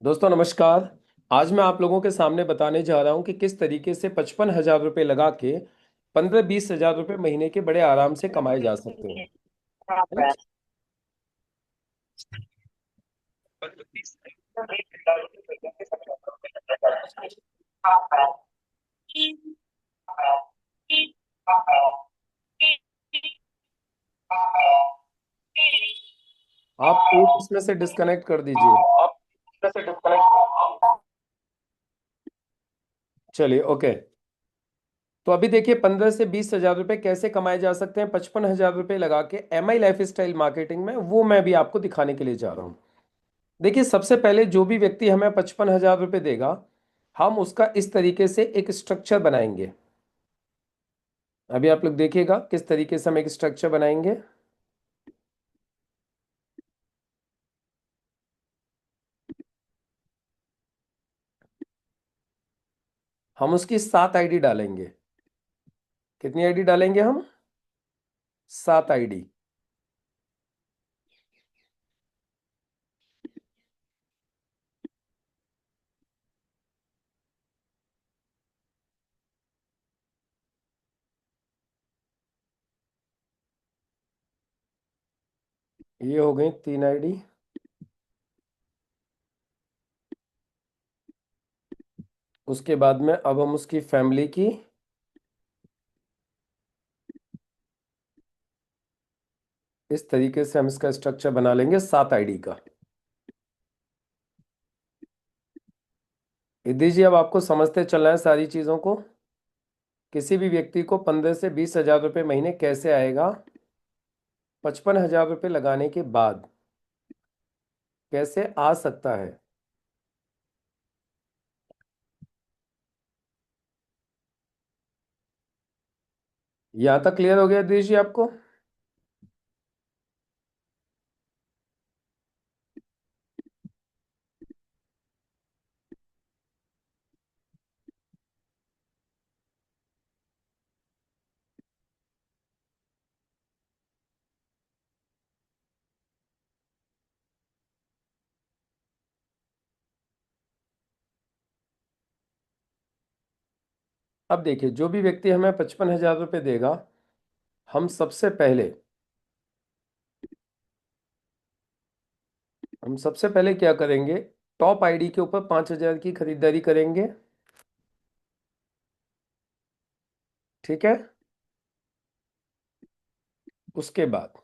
दोस्तों नमस्कार। आज मैं आप लोगों के सामने बताने जा रहा हूं कि किस तरीके से 55,000 रुपये लगा के 15-20 हजार रुपये महीने के बड़े आराम से कमाए जा सकते हैं। है ना? आप एक इसमें से डिस्कनेक्ट कर दीजिए। चलिए ओके। तो अभी देखिए 15 से 20 हजार रुपये कैसे कमाए जा सकते हैं 55,000 रुपये लगा के MI लाइफ स्टाइल मार्केटिंग में, वो मैं भी आपको दिखाने के लिए जा रहा हूँ। देखिए सबसे पहले जो भी व्यक्ति हमें 55,000 रुपये देगा, हम उसका इस तरीके से एक स्ट्रक्चर बनाएंगे। अभी आप लोग देखिएगा किस तरीके से हम एक स्ट्रक्चर बनाएंगे। हम उसकी 7 आईडी डालेंगे। कितनी आईडी डालेंगे हम? 7 आईडी। ये हो गई 3 आईडी। उसके बाद में अब हम उसकी फैमिली की इस तरीके से हम इसका स्ट्रक्चर बना लेंगे 7 आईडी का। यदि जी अब आपको समझते चलना है सारी चीज़ों को। किसी भी व्यक्ति को 15 से 20 हजार रुपये महीने कैसे आएगा 55,000 रुपये लगाने के बाद, कैसे आ सकता है। यहाँ तक क्लियर हो गया यदि जी आपको? अब देखिए जो भी व्यक्ति हमें 55,000 रुपये देगा, हम सबसे पहले क्या करेंगे, टॉप आईडी के ऊपर 5,000 की खरीदारी करेंगे। ठीक है। उसके बाद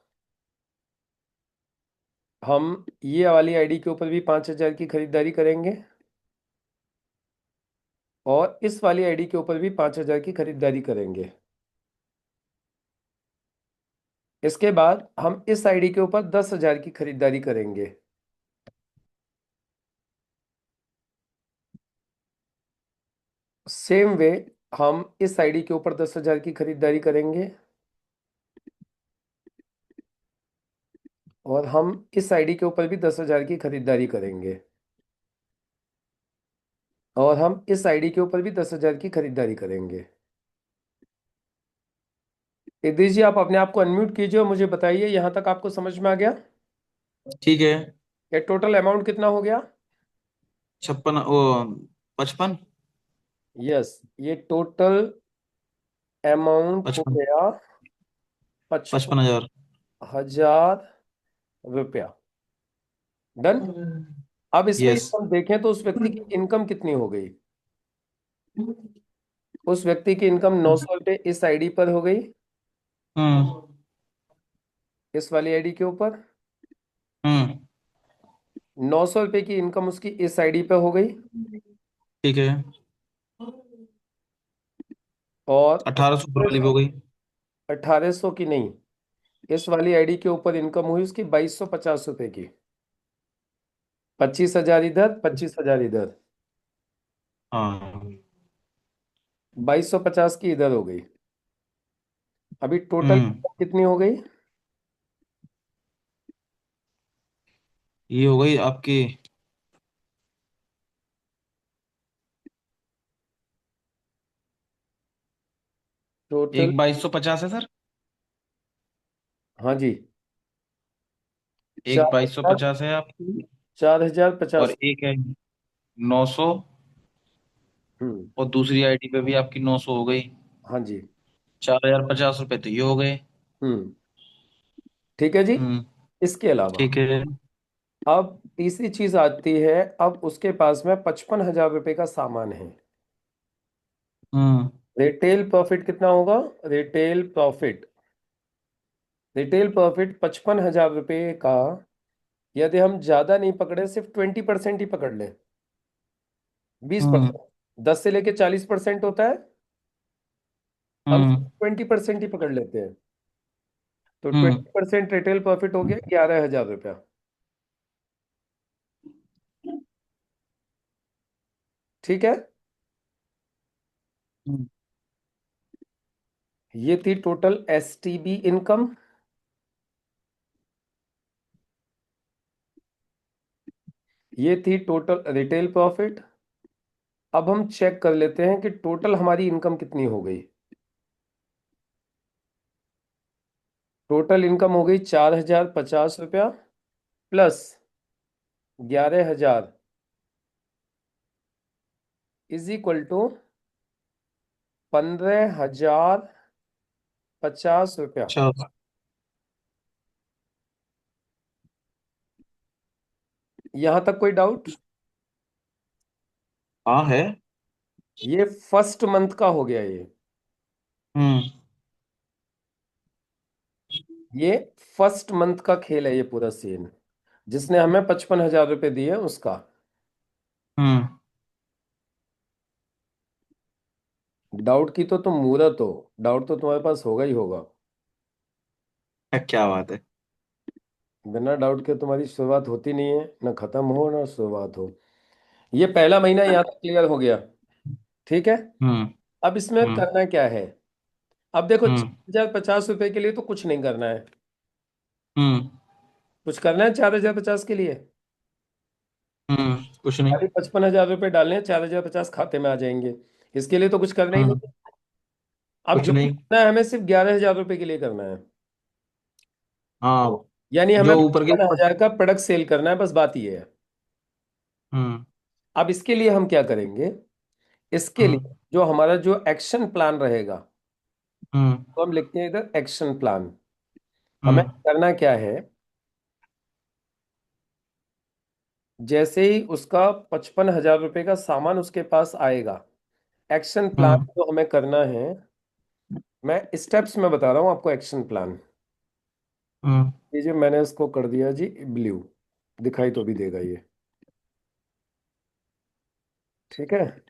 हम ये वाली आईडी के ऊपर भी 5,000 की खरीदारी करेंगे और इस वाली आईडी के ऊपर भी 5,000 की खरीदारी करेंगे। इसके बाद हम इस आईडी के ऊपर 10,000 की खरीदारी करेंगे। सेम वे हम इस आईडी के ऊपर 10,000 की खरीदारी करेंगे और हम इस आईडी के ऊपर भी 10,000 की खरीदारी करेंगे और हम इस आईडी के ऊपर भी 10,000 की खरीदारी करेंगे। यदि जी आप अपने आप को अनम्यूट कीजिए और मुझे बताइए यहाँ तक आपको समझ में आ गया? ठीक है। ये टोटल अमाउंट कितना हो गया? 56 ओ 55। यस, ये टोटल अमाउंट हो 55। गया पचपन 55,000। हजार रुपया। डन। अब इसमें यस। यदि हम देखें तो उस व्यक्ति की इनकम कितनी हो गई। उस व्यक्ति की इनकम 900 रुपये इस आईडी पर हो गई, हम्म। इस वाली आईडी के ऊपर। हम्म। 900 रुपये की इनकम उसकी इस आईडी पे हो गई ठीक है। और 1800 वाली भी हो गई। 1800 की नहीं, इस वाली आईडी के ऊपर इनकम हुई उसकी 2,250 रुपये की। 25,000 इधर, 25,000 इधर, हाँ। 2,250 की इधर हो गई। अभी टोटल हम्म। कितनी हो गई? ये हो गई आपकी। टोटल, एक 2250 है सर। हाँ जी, एक चार बाईस सौ हजार पचास है आपकी। चार हजार और पचास एक है 900। हम्म। और दूसरी आईडी पे भी आपकी 900 हो गई। हाँ जी। 4050 रुपये तो ये हो गए। हम्म। ठीक है जी। हम्म। इसके अलावा ठीक है। अब तीसरी चीज आती है। अब उसके पास में 55,000 रुपये का सामान है। हम्म। रिटेल प्रॉफिट कितना होगा? रिटेल प्रॉफिट, रिटेल प्रॉफिट 55,000 रुपये का, यदि हम ज्यादा नहीं पकड़े, सिर्फ 20% ही पकड़ लें, बीस हम्म। परसेंट 10 से लेके 40% होता है। हम हम्म। 20% ही पकड़ लेते हैं। तो हम्म। 20% रिटेल प्रॉफिट हो गया 11,000 रुपया। ठीक है। हम्म। ये थी टोटल एसटीबी इनकम। ये थी टोटल रिटेल प्रॉफिट। अब हम चेक कर लेते हैं कि टोटल हमारी इनकम कितनी हो गई। टोटल इनकम हो गई 4,050 रुपया प्लस 11,000 इज इक्वल टू 15,050 रुपया। अच्छा। यहां तक कोई डाउट? हाँ है। ये फर्स्ट मंथ का हो गया ये। हम्म। ये फर्स्ट मंथ का खेल है ये पूरा सीन, जिसने हमें 55,000 रुपये दिए उसका। हम्म। डाउट की तो तुम मूर्त हो, डाउट तो तुम्हारे पास होगा ही होगा। क्या बात है। बिना डाउट के तुम्हारी शुरुआत होती नहीं है, ना खत्म हो ना शुरुआत हो। ये पहला महीना यहाँ तक क्लियर हो गया। ठीक है। हम्म। अब इसमें हम्म। करना क्या है? अब देखो, हम्म। 4,050 रुपये के लिए तो कुछ नहीं करना है। हम्म। कुछ करना है 4,050 के लिए? कुछ नहीं। खाली 55,000 रुपये डालने हैं, 4,050 खाते में आ जाएंगे। इसके लिए तो कुछ करना ही हम्म। नहीं। अब कुछ जो भी नहीं। करना है हमें सिर्फ 11,000 रुपये के लिए करना है। हाँ। यानी हमें जो ऊपर के। 55,000 का प्रोडक्ट सेल करना है, बस बात ये है। हम्म। अब इसके लिए हम क्या करेंगे? इसके हम्म। लिए जो हमारा जो एक्शन प्लान रहेगा, हम्म। तो हम लिखते हैं इधर एक्शन प्लान। हमें हम्म। करना क्या है? जैसे ही उसका 55,000 रुपये का सामान उसके पास आएगा, एक्शन प्लान हम्म। जो हमें करना है, मैं स्टेप्स में बता रहा हूँ आपको एक्शन प्लान। हम्म। ये जो मैंने इसको कर दिया जी ब्लू, दिखाई तो भी देगा ये। ठीक है।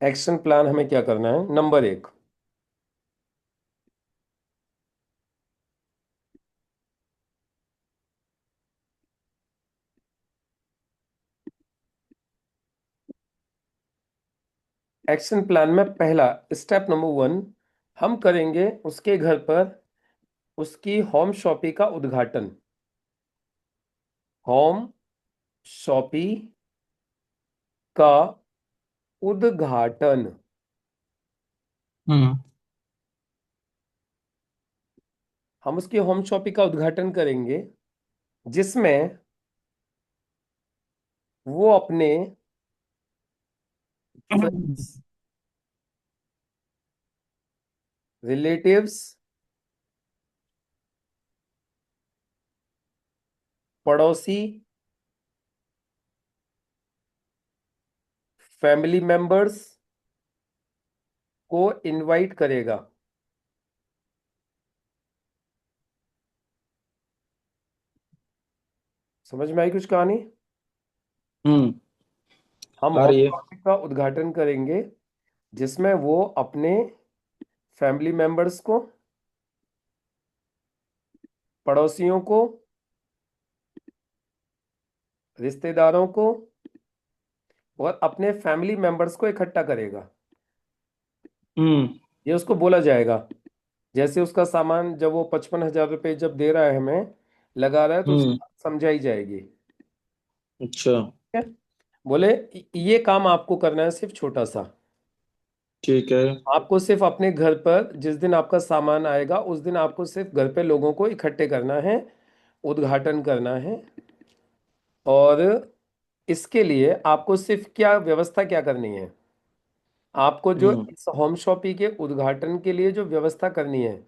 एक्शन प्लान हमें क्या करना है? नंबर एक, एक्शन प्लान में पहला स्टेप नंबर वन, हम करेंगे उसके घर पर उसकी होम शॉपी का उद्घाटन। होम शॉपी का उद्घाटन। हम्म। हम उसकी होम शॉपी का उद्घाटन करेंगे, जिसमें वो अपने फ्रेंड्स, रिलेटिव्स, पड़ोसी, फैमिली मेंबर्स को इनवाइट करेगा। समझ में आई कुछ कहानी? हम्म। हम आ होम रही है। शॉपी का उद्घाटन करेंगे, जिसमें वो अपने फैमिली मेंबर्स को, पड़ोसियों को, रिश्तेदारों को और अपने फैमिली मेंबर्स को इकट्ठा करेगा। हम्म। ये उसको बोला जाएगा। जैसे उसका सामान जब वो 55,000 रुपये जब दे रहा है हमें, लगा रहा है, तो हम्म। उसको समझाई जाएगी। अच्छा। ठीक है? बोले ये काम आपको करना है सिर्फ छोटा सा। ठीक है। आपको सिर्फ अपने घर पर जिस दिन आपका सामान आएगा उस दिन आपको सिर्फ घर पे लोगों को इकट्ठे करना है, उद्घाटन करना है। और इसके लिए आपको सिर्फ क्या व्यवस्था क्या करनी है, आपको जो हम्म। इस होम शॉपिंग के उद्घाटन के लिए जो व्यवस्था करनी है,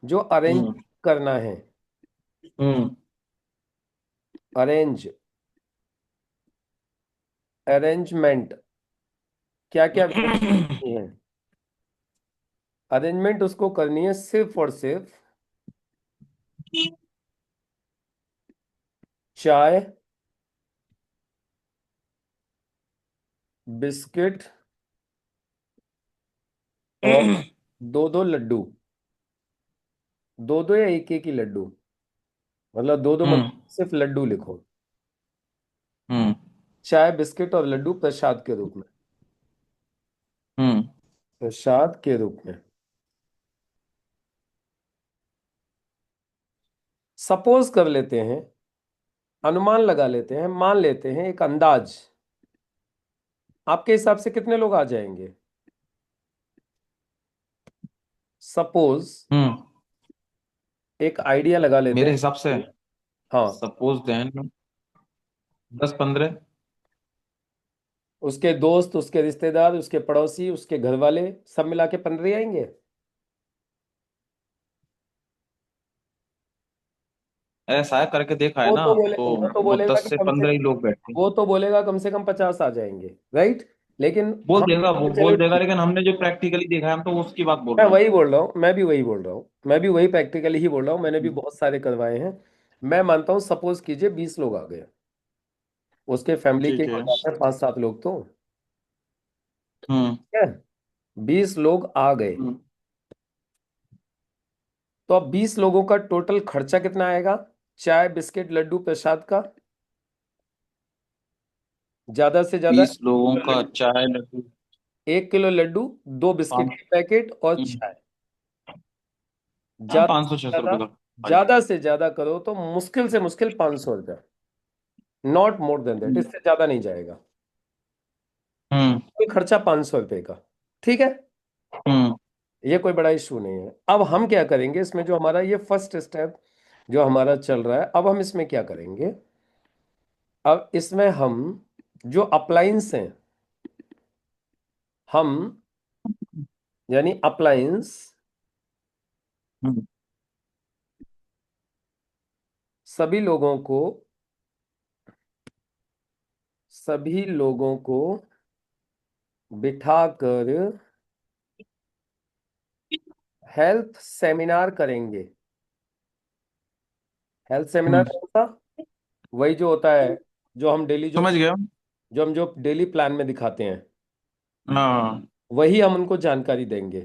जो अरेंज हम्म। करना है, हम्म। अरेंज अरेंजमेंट, क्या क्या व्यवस्था करनी है, अरेंजमेंट उसको करनी है सिर्फ और सिर्फ चाय, बिस्किट और दो दो लड्डू, दो दो या एक ही लड्डू, मतलब दो दो मत, हम्म। सिर्फ लड्डू लिखो। हम्म। चाय बिस्किट और लड्डू प्रसाद के रूप में, हम्म। प्रसाद के रूप में। सपोज कर लेते हैं, अनुमान लगा लेते हैं, मान लेते हैं एक अंदाज, आपके हिसाब से कितने लोग आ जाएंगे? सपोज हम्म। एक आइडिया लगा लेते मेरे हिसाब से हैं। हाँ, सपोज देन 10-15। उसके दोस्त, उसके रिश्तेदार, उसके पड़ोसी, उसके घर वाले, सब मिला के 15 ही आएंगे। ऐसा है, करके देखा है ना, तो वो तो वो बोलेगा कि 10 से कम से 15 ही लोग बैठे हैं। वो तो बोलेगा कम से कम 50 आ जाएंगे, राइट? लेकिन बोल हम देगा, वो चलो बोल देगा, ठीक, लेकिन हमने जो प्रैक्टिकली देखा है, हम तो उसकी बात बोल मैं रहा हूँ। वही बोल रहा हूँ, मैं भी वही बोल रहा हूँ, मैं भी वही प्रैक्टिकली ही बोल रहा हूँ, मैंने भी बहुत सारे करवाए हैं। मैं मानता हूँ, सपोज कीजिए 20 लोग आ गए, उसके फैमिली के ठीक है। हो जाते हैं 5-7 लोग तो, हम्म। ठीक है? 20 लोग आ गए, हम्म। तो अब 20 लोगों का टोटल खर्चा कितना आएगा, चाय बिस्किट लड्डू प्रसाद का? ज्यादा से ज्यादा 20 लोगों का चाय लड्डू। 1 किलो लड्डू, दो बिस्किट पाँच। के पैकेट और हम्म। चाय। हाँ, ज्यादा से 500-600 रुपये ज्यादा, का। भाई। ज्यादा से ज्यादा करो तो मुश्किल से मुश्किल 500 रुपया, नॉट मोर देन दैट, हम्म। इससे ज्यादा नहीं जाएगा। हम्म। कोई खर्चा 500 रुपये का, ठीक है? हम्म। ये कोई बड़ा इशू नहीं है। अब हम क्या करेंगे इसमें, जो हमारा ये फर्स्ट स्टेप जो हमारा चल रहा है, अब हम इसमें क्या करेंगे, अब इसमें हम जो अप्लायंस हैं, हम यानी अप्लायंस हम्म। सभी लोगों को, सभी लोगों को बिठाकर हेल्थ सेमिनार करेंगे। हेल्थ सेमिनार हम्म। कौन सा? वही जो होता है, जो हम डेली समझ गया। जो डेली प्लान में दिखाते हैं, हाँ। वही हम उनको जानकारी देंगे,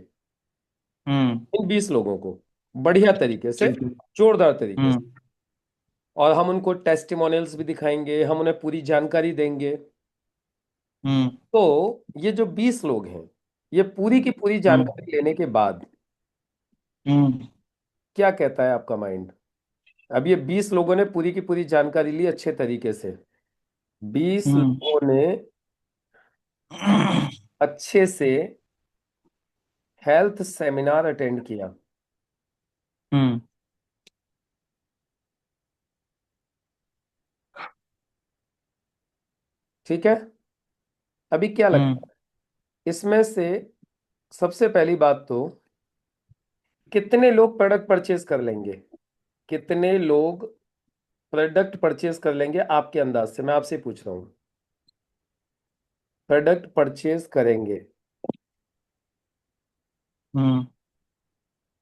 हम्म। इन 20 लोगों को, बढ़िया तरीके से, ठीक है। जोरदार तरीके से। हम्म। और हम उनको टेस्टिमोनियल्स भी दिखाएंगे, हम उन्हें पूरी जानकारी देंगे। हम्म। तो ये जो 20 लोग हैं, ये पूरी की पूरी हम्म। जानकारी लेने के बाद हम्म। क्या कहता है आपका माइंड? अब ये 20 लोगों ने पूरी की पूरी जानकारी ली अच्छे तरीके से, 20 हम्म। लोगों ने अच्छे से हेल्थ सेमिनार अटेंड किया, हम्म। ठीक है? अभी क्या हम्म। लगता है इसमें से, सबसे पहली बात तो, कितने लोग प्रोडक्ट परचेज कर लेंगे, कितने लोग प्रोडक्ट परचेज कर लेंगे आपके अंदाज से, मैं आपसे पूछ रहा हूँ, प्रोडक्ट परचेज करेंगे हम्म।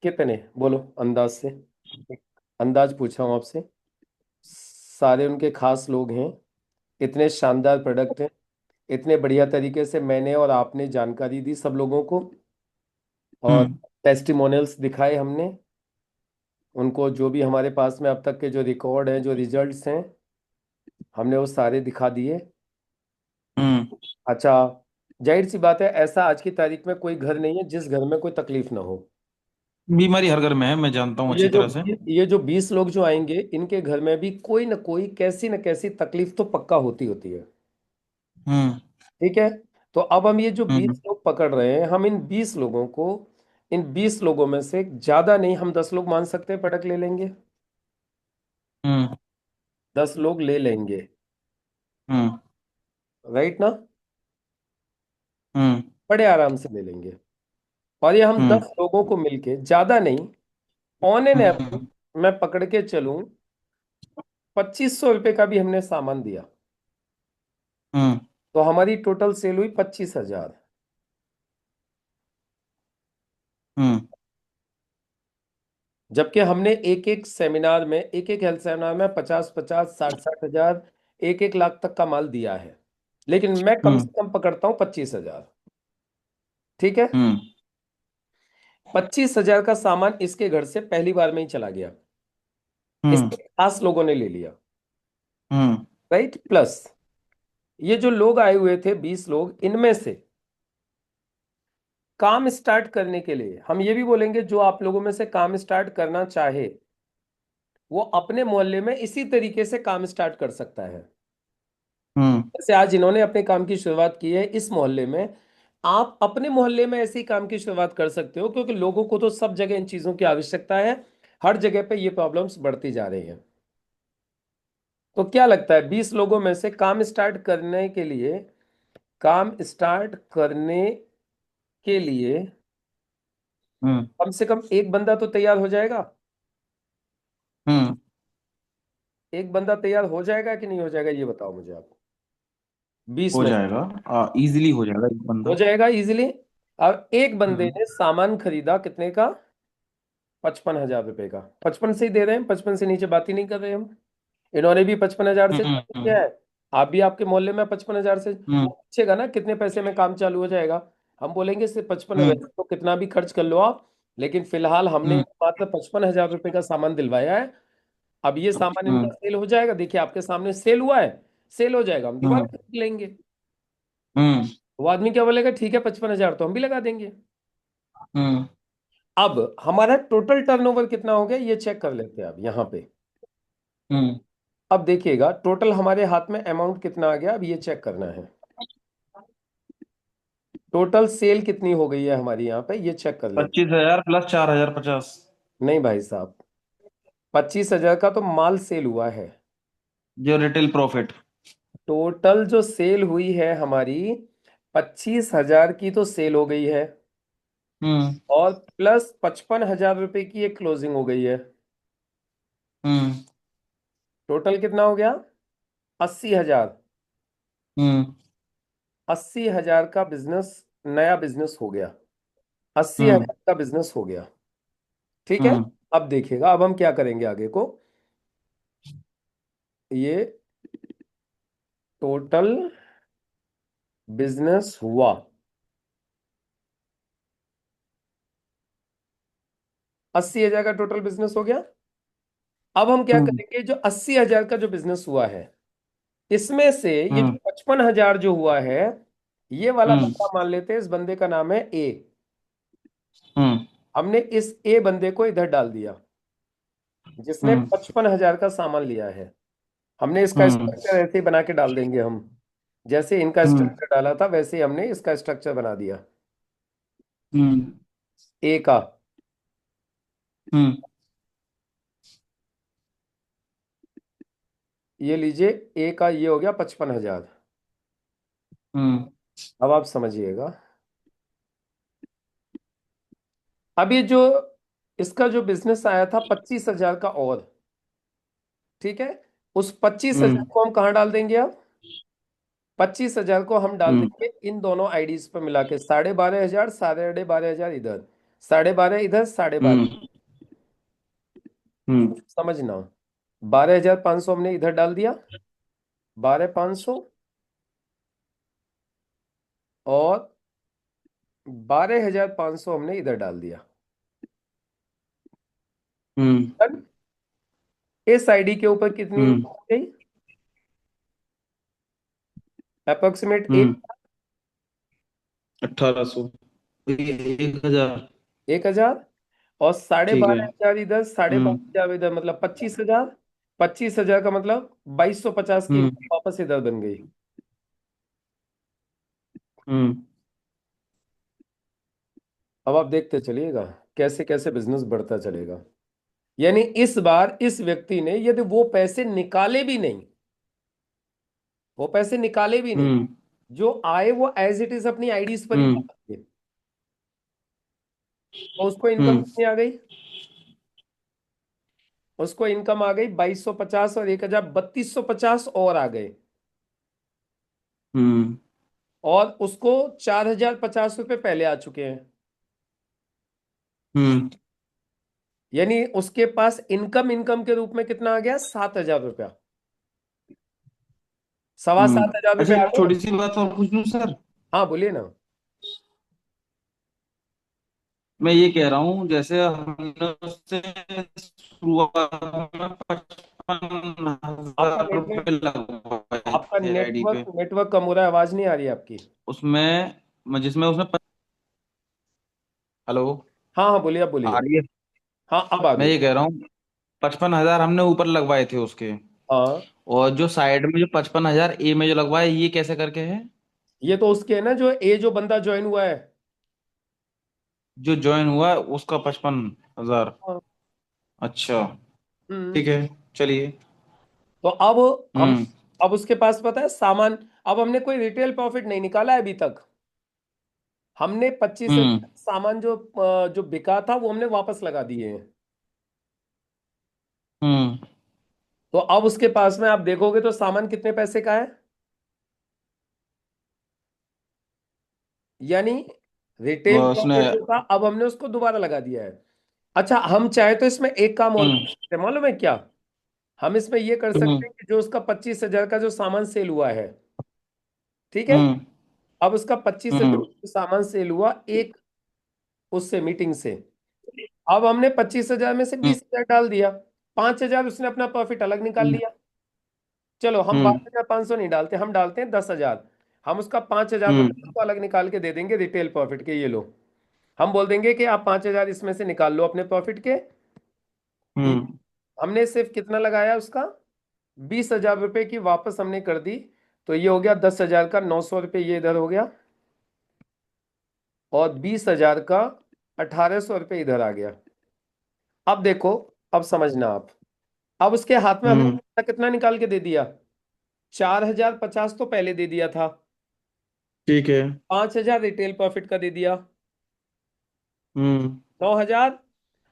कितने, बोलो अंदाज से, एक अंदाज पूछ रहा हूँ आपसे। सारे उनके खास लोग हैं, इतने शानदार प्रोडक्ट हैं, इतने बढ़िया तरीके से मैंने और आपने जानकारी दी सब लोगों को, और हम्म। टेस्टिमोनियल्स दिखाए हमने उनको, जो भी हमारे पास में अब तक के जो रिकॉर्ड हैं, जो रिजल्ट्स हैं, हमने वो सारे दिखा दिए। हम्म। अच्छा, जाहिर सी बात है, ऐसा आज की तारीख में कोई घर नहीं है जिस घर में कोई तकलीफ ना हो। बीमारी हर घर में है, मैं जानता हूँ ये अच्छी जो तरह से। ये जो 20 लोग जो आएंगे, इनके घर में भी कोई ना कोई कैसी न कैसी तकलीफ तो पक्का होती होती है, हम्म। ठीक है? तो अब हम ये जो हम्म। 20 लोग पकड़ रहे हैं, हम इन 20 लोगों को, इन 20 लोगों में से ज्यादा नहीं, हम 10 लोग मान सकते हैं पटक ले लेंगे, हम्म। 10 लोग ले लेंगे। हम्म। राइट ना? हम्म। बड़े आराम से ले लेंगे। और ये हम हम्म। 10 लोगों को मिलके, ज्यादा नहीं, ऑन एन एवरेज हम्म। मैं पकड़ के चलूं, 2500 रुपये का भी हमने सामान दिया, हम्म। तो हमारी टोटल सेल हुई 25,000। हम्म। जबकि हमने एक एक सेमिनार में, एक एक हेल्थ सेमिनार में 50-50, 60-60 हजार, 1-1 लाख तक का माल दिया है। लेकिन मैं कम हम्म। से कम पकड़ता हूं 25,000। ठीक है? हम्म। 25,000 का सामान इसके घर से पहली बार में ही चला गया, हम्म। इसके खास लोगों ने ले लिया। हम्म। राइट? प्लस ये जो लोग आए हुए थे 20 लोग, इनमें से काम स्टार्ट करने के लिए हम ये भी बोलेंगे, जो आप लोगों में से काम स्टार्ट करना चाहे वो अपने मोहल्ले में इसी तरीके से काम स्टार्ट कर सकता है। हम्म। जैसे आज इन्होंने अपने काम की शुरुआत की है इस मोहल्ले में, आप अपने मोहल्ले में ऐसे ही काम की शुरुआत कर सकते हो, क्योंकि लोगों को तो सब जगह इन चीजों की आवश्यकता है। हर जगह पे ये प्रॉब्लम्स बढ़ती जा रही हैं। तो क्या लगता है 20 लोगों में से काम स्टार्ट करने के लिए, काम स्टार्ट करने के लिए हम्म। कम से कम एक बंदा तो तैयार हो जाएगा? हम्म। एक बंदा तैयार हो जाएगा कि नहीं हो जाएगा, ये बताओ मुझे आप। 20 हो में से जाएगा। इजीली हो जाएगा एक हो बंदा। जाएगा इजीली। अब एक बंदे हम्म। ने सामान खरीदा कितने का? 55,000 रुपए का। 55 से ही दे रहे हैं, 55 से नीचे बात ही नहीं कर रहे हम। इन्होंने भी 55,000 से हम्म। चालू किया है। आप भी आपके मोहल्ले में 55,000 से, हम्म। वो पूछेगा ना कितने पैसे में काम चालू हो जाएगा। हम बोलेंगे सिर्फ 55 है, हम्म। वैसे तो कितना भी खर्च कर लो आप, लेकिन फिलहाल हमने हम्म। इनको मात्र 55,000 रुपए का सामान दिलवाया है। अब ये सामान इनका हम्म। सेल हो जाएगा, देखिए आपके सामने सेल हुआ है। सेल हो जाएगा, हम दोबारा हम्म। खरीद लेंगे। हम्म। वो आदमी क्या बोलेगा, ठीक है 55,000 तो हम भी लगा देंगे। हम्म। अब हमारा टोटल टर्नओवर कितना हो गया ये चेक कर लेते हैं अब यहाँ पे। हम्म। अब देखिएगा टोटल हमारे हाथ में अमाउंट कितना आ गया, अब ये चेक करना है। टोटल सेल कितनी हो गई है हमारी यहाँ पे, ये चेक कर लेते 25,000 प्लस 4,050। हैं। नहीं भाई साहब, 25,000 का तो माल सेल हुआ है। जो रिटेल प्रॉफिट। टोटल जो सेल हुई है हमारी, 25,000 की तो सेल हो गई है, हम्म। और प्लस 55,000 रुपए की एक क्लोजिंग हो गई है। हम्म। टोटल कितना हो गया? 80,000। हम्म। 80,000 का बिजनेस, नया बिजनेस हो गया। अस्सी हम्म। हजार का बिजनेस हो गया। ठीक है? हम्म। अब देखिएगा, अब हम क्या करेंगे आगे को। ये टोटल बिजनेस हुआ, 80,000 का टोटल बिजनेस हो गया। अब हम क्या हम्म। करेंगे, जो 80,000 का जो बिजनेस हुआ है, इसमें से ये जो हम्म। 55,000 जो हुआ है, ये वाला हम्म। बंदा मान लेते हैं, इस बंदे का नाम है ए। हम्म। हमने इस ए बंदे को इधर डाल दिया, जिसने हम्म। 55,000 का सामान लिया है। हमने इसका हम्म। स्ट्रक्चर ऐसे ही बना के डाल देंगे हम, जैसे इनका हम्म। स्ट्रक्चर डाला था वैसे ही हमने इसका स्ट्रक्चर बना दिया। हम्म। ए का, हम्म। ये लीजिए, ए का ये हो गया 55,000। हम्म। अब आप समझिएगा, अब ये जो इसका जो बिजनेस आया था 25,000 का, और ठीक है, उस 25,000 हम्म। को हम कहाँ डाल देंगे अब? 25,000 को हम डाल हम्म। देंगे इन दोनों आईडीज पर मिला के, 12,500, 12,500 इधर, 12,500 इधर, 12,500। हम्म। हम्म। समझना, 12,500 हमने इधर डाल दिया, 12,500, और 12,500 हमने इधर डाल दिया। हम्म। डन? इस आईडी के ऊपर कितनी हम्म। इनकम हो गई? अप्रोक्सीमेट हम्म। 1800। 1,000। 1,000, और साढ़े ठीक है। बारह हजार इधर, साढ़े हम्म। बारह हजार इधर, मतलब 25,000। 25,000 का मतलब 2,250 की हम्म। इनकम वापस इधर बन गई। हम्म। अब आप देखते चलिएगा कैसे कैसे बिजनेस बढ़ता चलेगा। यानी इस बार इस व्यक्ति ने यदि वो पैसे निकाले भी नहीं, वो पैसे निकाले भी नहीं। हम्म। जो आए वो एज इट इज अपनी आईडीज पर ही हम्म। डाल दिए। तो उसको इनकम हम्म। कितनी आ गई? उसको इनकम आ गई 2250, और 1000 3250 और आ गए। हम्म। और उसको 4050 रुपये पहले आ चुके हैं। हम्म। यानी उसके पास इनकम इनकम के रूप में कितना आ गया? 7000 रुपया। सवा सात हजार अच्छा, रुपये आ एक गए। छोटी सी बात और पूछ लूं सर? हाँ बोलिए ना। मैं ये कह रहा हूँ, जैसे हमने उससे शुरुआत में 55 हजार रुपये लगवाए आपका थे आईडी नेटवर्क पे, नेटवर्क कम हो रहा है, आवाज नहीं आ रही है आपकी। उसमें जिसमें उसमें हेलो, हाँ हाँ बोलिए, आप आ बोलिए। रही है? हाँ अब आ मैं गई। ये कह रहा हूँ, 55 हजार हमने ऊपर लगवाए थे उसके, हाँ, और जो साइड में जो 55 हजार ए में जो लगवाए, ये कैसे करके है? ये तो उसके है ना, जो बंदा ज्वाइन हुआ है। जो ज्वाइन हुआ है उसका 55 हजार? हाँ। अच्छा, हम्म। ठीक है, चलिए। तो अब हम, हम्म। अब उसके पास पता है सामान। अब हमने कोई रिटेल प्रॉफिट नहीं निकाला है अभी तक। हमने 25,000 हम्म। सामान जो बिका था वो हमने वापस लगा दिए हैं। हम्म। तो अब उसके पास में आप देखोगे तो सामान कितने पैसे का है? यानी रिटेल उसने। प्रॉफिट जो था अब हमने उसको दोबारा लगा दिया है। अच्छा, हम चाहे तो इसमें एक काम और कर हम्म। सकते हैं, मालूम है क्या? हम इसमें ये कर हम्म। सकते हैं कि जो उसका 25,000 का जो सामान सेल हुआ है, ठीक है, हम्म। अब उसका 25,000 हम्म। का सामान सेल हुआ एक उससे मीटिंग से। अब हमने 25,000 में से हम्म। 20,000 डाल दिया। 5,000 उसने अपना प्रॉफिट अलग निकाल हम्म। लिया। चलो हम हम्म। 12,500 नहीं डालते, हम डालते हैं 10,000। हम उसका 5,000 रुपये हम्म। उसको अलग निकाल के दे देंगे रिटेल प्रॉफिट के, ये लो। हम बोल देंगे कि आप 5,000 इसमें से निकाल लो अपने प्रॉफिट के। ये हम्म। हमने सिर्फ कितना लगाया उसका? 20,000 रुपये की वापस हमने कर दी। तो ये हो गया 10,000 का 900 रुपये, ये इधर हो गया। और 20,000 का 1,800 रुपये इधर आ गया। अब देखो, अब समझना आप। अब उसके हाथ में हमने हम्म। कितना कितना निकाल के दे दिया? 4,050 तो पहले दे दिया था। ठीक है। 5,000 रिटेल प्रॉफिट का दे दिया। हम्म। 9,000,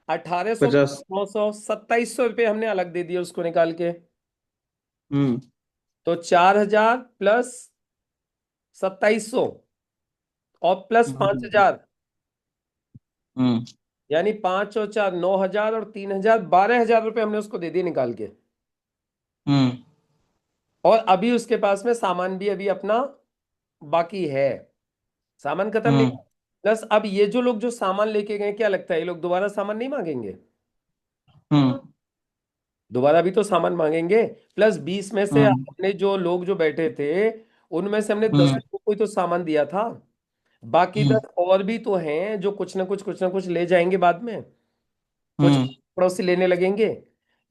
1,800, 50। 900, 2,700 रुपये हमने अलग दे दिए उसको निकाल के। हम्म। तो 4,000 प्लस 2,700 और प्लस पांच हम्म। हजार हम्म। यानी 5 और 4 9,000, और 3,000 12,000 रुपये हमने उसको दे दिए निकाल के। हम्म। और अभी उसके पास में सामान भी अभी अपना बाकी है। सामान खत्म नहीं। हम्म। प्लस अब ये जो लोग जो सामान लेके गए, क्या लगता है ये लोग दोबारा सामान नहीं मांगेंगे? हम्म। दोबारा भी तो सामान मांगेंगे। प्लस 20 में से हम्म। हमने जो लोग जो बैठे थे, उनमें से हमने 10 हम्म। को ही तो सामान दिया था। बाकी हम्म। 10 और भी तो हैं जो कुछ ना कुछ ले जाएंगे बाद में। कुछ हम्म। पड़ोसी लेने लगेंगे।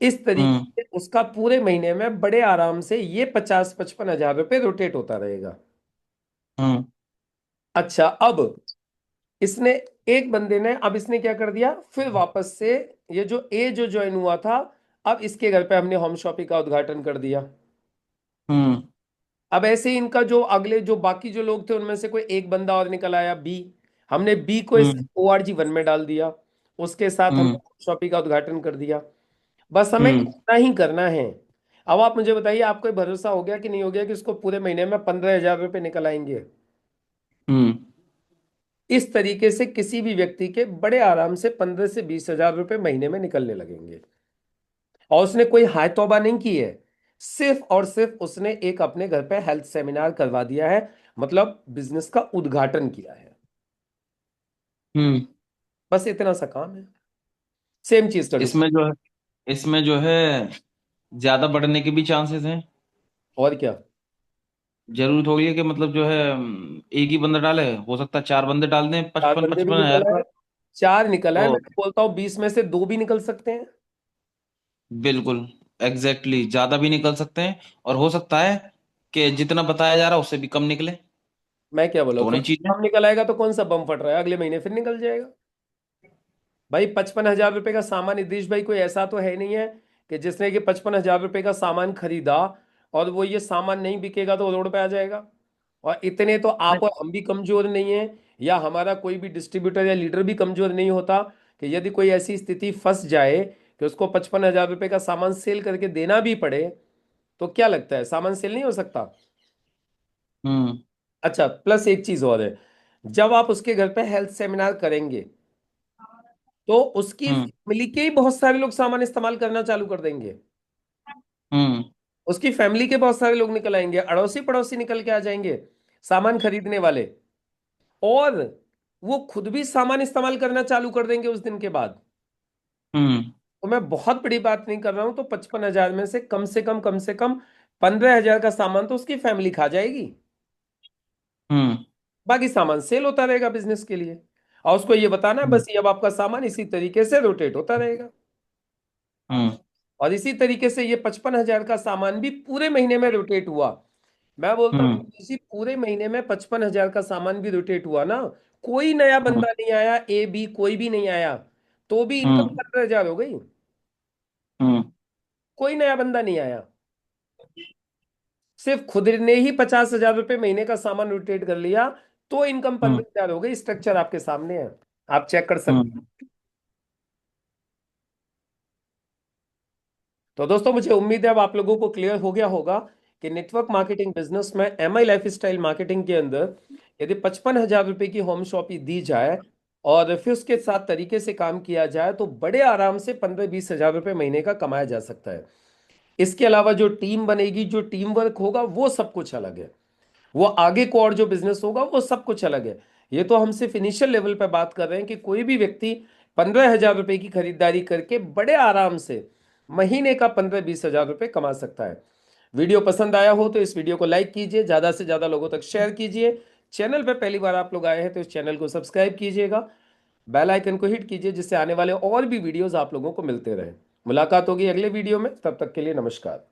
इस तरीके हम्म। से उसका पूरे महीने में बड़े आराम से ये 50-55 हजार रुपये रोटेट होता रहेगा। हम्म। अच्छा, अब इसने, एक बंदे ने, अब इसने क्या कर दिया फिर वापस से, ये जो ए जो ज्वाइन हुआ था, अब इसके घर पे हमने होम शॉपिंग का उद्घाटन कर दिया। हम्म। अब ऐसे ही इनका जो अगले जो बाकी जो लोग थे उनमें से कोई एक बंदा और निकल आया, बी। हमने बी को इस हम्म। ORG 1 में डाल दिया। उसके साथ हमने हम्म। होम शॉपिंग का उद्घाटन कर दिया। बस हमें हम्म। इतना ही करना है। अब आप मुझे बताइए, आपको भरोसा हो गया कि नहीं हो गया कि उसको पूरे महीने में 15,000 रुपये निकल आएंगे? हम्म। इस तरीके से किसी भी व्यक्ति के बड़े आराम से 15 से 20 हजार रुपये महीने में निकलने लगेंगे। और उसने कोई हाय तौबा नहीं की है। सिर्फ और सिर्फ उसने एक अपने घर पे हेल्थ सेमिनार करवा दिया है। मतलब बिजनेस का उद्घाटन किया है। हम्म। बस इतना सा काम है। सेम चीज का इसमें डुप्लीकेट। जो है इसमें जो है ज्यादा बढ़ने के भी चांसेस हैं। और क्या? जरूरी थोड़ी है कि मतलब जो है एक ही बंदा डाले, हो सकता है 4 बंदे डाल दें चार पचपन बंदे भी पचपन निकल हजार आए, का। 4 निकल आए, तो मैं तो बोलता हूँ 20 में से 2 भी निकल सकते हैं। बिल्कुल, एग्जैक्टली ज्यादा भी निकल सकते हैं, और हो सकता है कि जितना बताया जा रहा है उससे भी कम निकले। मैं क्या बोला, दोनों तो ही चीजें। हम निकल आएगा तो कौन सा बम फट रहा है, अगले महीने फिर निकल जाएगा। भाई 55,000 रुपये का सामान, नितीश भाई कोई ऐसा तो है नहीं है कि जिसने कि 55,000 रुपये का सामान खरीदा और वो ये सामान नहीं बिकेगा तो वो रोड पे आ जाएगा। और इतने तो आप और हम भी कमजोर नहीं है, या हमारा कोई भी डिस्ट्रीब्यूटर या लीडर भी कमजोर नहीं होता कि यदि कोई ऐसी स्थिति फंस जाए कि उसको 55,000 रुपए का सामान सेल करके देना भी पड़े, तो क्या लगता है सामान सेल नहीं हो सकता? हम्म। अच्छा, प्लस एक चीज और है, जब आप उसके घर पे हेल्थ सेमिनार करेंगे तो उसकी हम्म। फैमिली के ही बहुत सारे लोग सामान इस्तेमाल करना चालू कर देंगे। हम्म। उसकी फैमिली के बहुत सारे लोग निकल आएंगे, अड़ोसी पड़ोसी निकल के आ जाएंगे सामान खरीदने वाले। और वो खुद भी सामान इस्तेमाल करना चालू कर देंगे उस दिन के बाद। हम्म। तो मैं बहुत बड़ी बात नहीं कर रहा हूं, तो 55,000 में से कम से कम 15,000 का सामान तो उसकी फैमिली खा जाएगी। हम्म। बाकी सामान सेल होता रहेगा बिजनेस के लिए। और उसको ये बताना है हम्म। बस, ये अब आपका सामान इसी तरीके से रोटेट होता रहेगा। हम्म। और इसी तरीके से ये 55,000 का सामान भी पूरे महीने में रोटेट हुआ। मैं बोलता हूँ हम्म। इसी पूरे महीने में 55,000 का सामान भी रोटेट हुआ ना, कोई नया हम्म। बंदा नहीं आया, ए बी कोई भी नहीं आया, तो भी इनकम हम्म। 15,000 हो गई। हम्म। कोई नया बंदा नहीं आया, सिर्फ खुद ने ही 50,000 रुपये महीने का सामान रोटेट कर लिया, तो इनकम हम्म। 15,000 हो गई। स्ट्रक्चर आपके सामने है, आप चेक कर सकते हैं। हम्म। तो दोस्तों मुझे उम्मीद है अब आप लोगों को क्लियर हो गया होगा कि नेटवर्क मार्केटिंग बिजनेस में, एमआई लाइफस्टाइल मार्केटिंग के अंदर, यदि 55,000 रुपए की होम शॉप ही दी जाए और फिर उसके साथ तरीके से काम किया जाए तो बड़े आराम से 15-20 हजार रुपये महीने का कमाया जा सकता है। इसके अलावा जो टीम बनेगी, जो टीम वर्क होगा, वो सब कुछ अलग है। वो आगे को और जो बिजनेस होगा वो सब कुछ अलग है। ये तो हम सिर्फ इनिशियल लेवल पे बात कर रहे हैं कि कोई भी व्यक्ति 15,000 रुपए की खरीदारी करके बड़े आराम से महीने का 15-20 हजार रुपए कमा सकता है। वीडियो पसंद आया हो तो इस वीडियो को लाइक कीजिए, ज्यादा से ज्यादा लोगों तक शेयर कीजिए। चैनल पे पहली बार आप लोग आए हैं तो इस चैनल को सब्सक्राइब कीजिएगा, बेल आइकन को हिट कीजिए, जिससे आने वाले और भी वीडियोस आप लोगों को मिलते रहे। मुलाकात होगी अगले वीडियो में, तब तक के लिए नमस्कार।